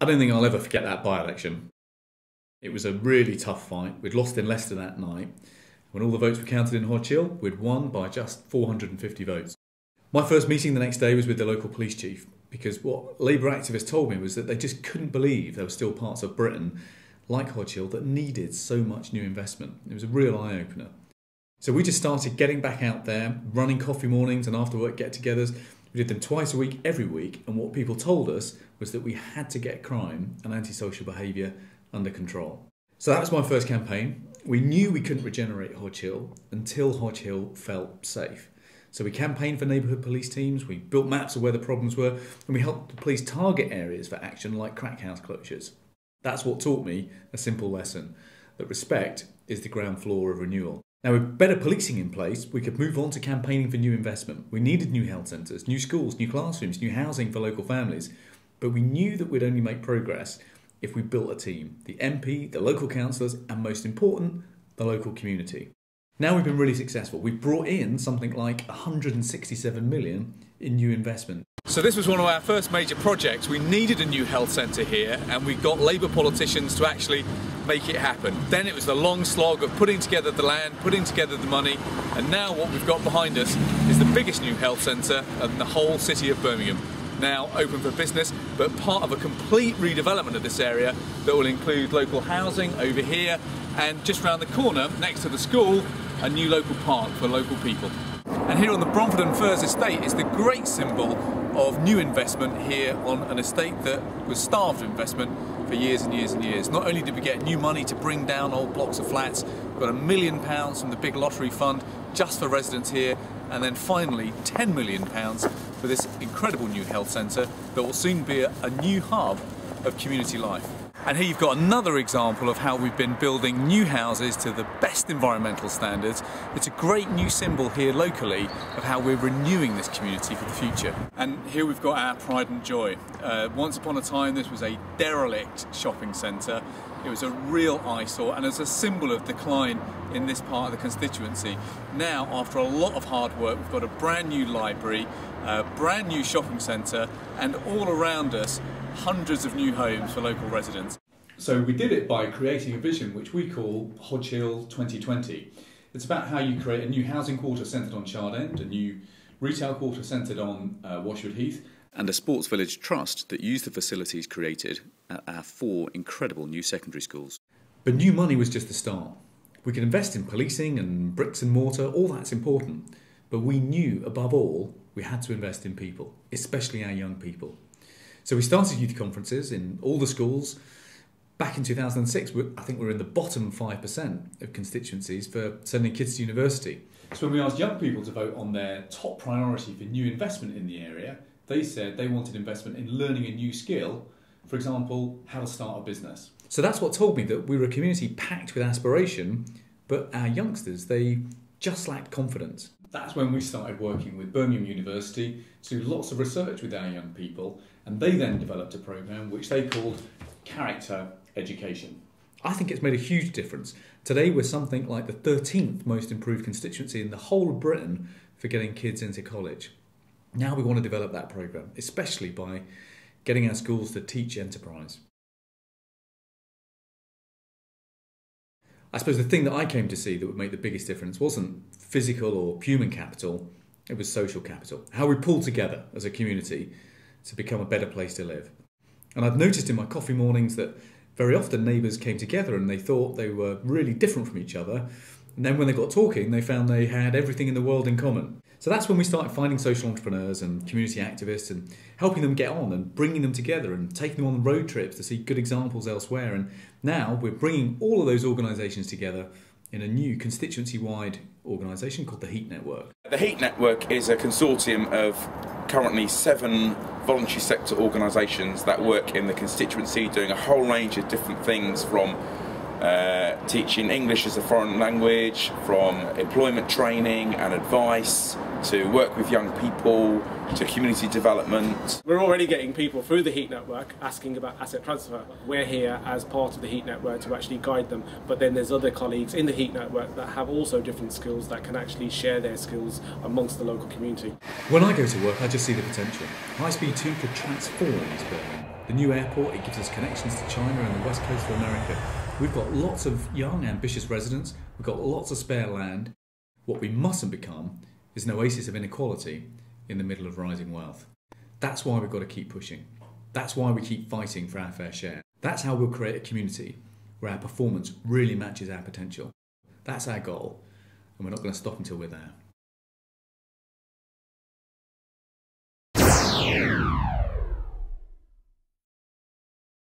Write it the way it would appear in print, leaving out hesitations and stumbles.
I don't think I'll ever forget that by-election. It was a really tough fight. We'd lost in Leicester that night. When all the votes were counted in Hodge Hill, we'd won by just 450 votes. My first meeting the next day was with the local police chief, because what Labour activists told me was that they just couldn't believe there were still parts of Britain, like Hodge Hill, that needed so much new investment. It was a real eye-opener. So we just started getting back out there, running coffee mornings and after-work get-togethers. We did them twice a week, every week, and what people told us was that we had to get crime and antisocial behaviour under control. So that was my first campaign. We knew we couldn't regenerate Hodge Hill until Hodge Hill felt safe. So we campaigned for neighbourhood police teams, we built maps of where the problems were, and we helped the police target areas for action like crack house closures. That's what taught me a simple lesson, that respect is the ground floor of renewal. Now, with better policing in place, we could move on to campaigning for new investment. We needed new health centres, new schools, new classrooms, new housing for local families. But we knew that we'd only make progress if we built a team, the MP, the local councillors, and most important, the local community. Now we've been really successful. We've brought in something like 167 million in new investment. So this was one of our first major projects. We needed a new health centre here, and we got Labour politicians to actually make it happen. Then it was the long slog of putting together the land, putting together the money, and now what we've got behind us is the biggest new health centre in the whole city of Birmingham. Now open for business, but part of a complete redevelopment of this area that will include local housing over here, and just round the corner, next to the school, a new local park for local people. And here on the Bromford and Firs estate is the great symbol of new investment here on an estate that was starved of investment for years and years and years. Not only did we get new money to bring down old blocks of flats, we got £1 million from the big lottery fund just for residents here, and then finally £10 million for this incredible new health centre that will soon be a new hub of community life. And here you've got another example of how we've been building new houses to the best environmental standards. It's a great new symbol here locally of how we're renewing this community for the future. And here we've got our pride and joy. Once upon a time this was a derelict shopping centre. It was a real eyesore and as a symbol of decline in this part of the constituency. Now, after a lot of hard work, we've got a brand new library, a brand new shopping centre, and all around us hundreds of new homes for local residents. So we did it by creating a vision which we call Hodge Hill 2020. It's about how you create a new housing quarter centred on Shard End, a new retail quarter centred on Washwood Heath, and a sports village trust that used the facilities created at our 4 incredible new secondary schools. But new money was just the start. We could invest in policing and bricks and mortar, all that's important. But we knew, above all, we had to invest in people, especially our young people. So we started youth conferences in all the schools. Back in 2006, I think we were in the bottom 5% of constituencies for sending kids to university. So when we asked young people to vote on their top priority for new investment in the area, they said they wanted investment in learning a new skill, for example, how to start a business. So that's what told me that we were a community packed with aspiration, but our youngsters, they just lacked confidence. That's when we started working with Birmingham University to do lots of research with our young people, and they then developed a programme which they called Character Education. I think it's made a huge difference. Today we're something like the 13th most improved constituency in the whole of Britain for getting kids into college. Now we want to develop that programme, especially by getting our schools to teach enterprise. I suppose the thing that I came to see that would make the biggest difference wasn't physical or human capital, it was social capital. How we pull together as a community to become a better place to live. And I've noticed in my coffee mornings that very often neighbours came together and they thought they were really different from each other. And then when they got talking, they found they had everything in the world in common. So that's when we started finding social entrepreneurs and community activists and helping them get on and bringing them together and taking them on road trips to see good examples elsewhere. And now we're bringing all of those organisations together in a new constituency-wide organisation called the Heat Network. The Heat Network is a consortium of currently 7 voluntary sector organisations that work in the constituency, doing a whole range of different things, from teaching English as a foreign language, from employment training and advice, to work with young people, to community development. We're already getting people through the Heat Network asking about asset transfer. We're here as part of the Heat Network to actually guide them, but then there's other colleagues in the Heat Network that have also different skills that can actually share their skills amongst the local community. When I go to work, I just see the potential. High Speed 2 could transform East Birmingham. The new airport, it gives us connections to China and the west coast of America. We've got lots of young, ambitious residents. We've got lots of spare land. What we mustn't become is an oasis of inequality in the middle of rising wealth. That's why we've got to keep pushing. That's why we keep fighting for our fair share. That's how we'll create a community where our performance really matches our potential. That's our goal, and we're not going to stop until we're there.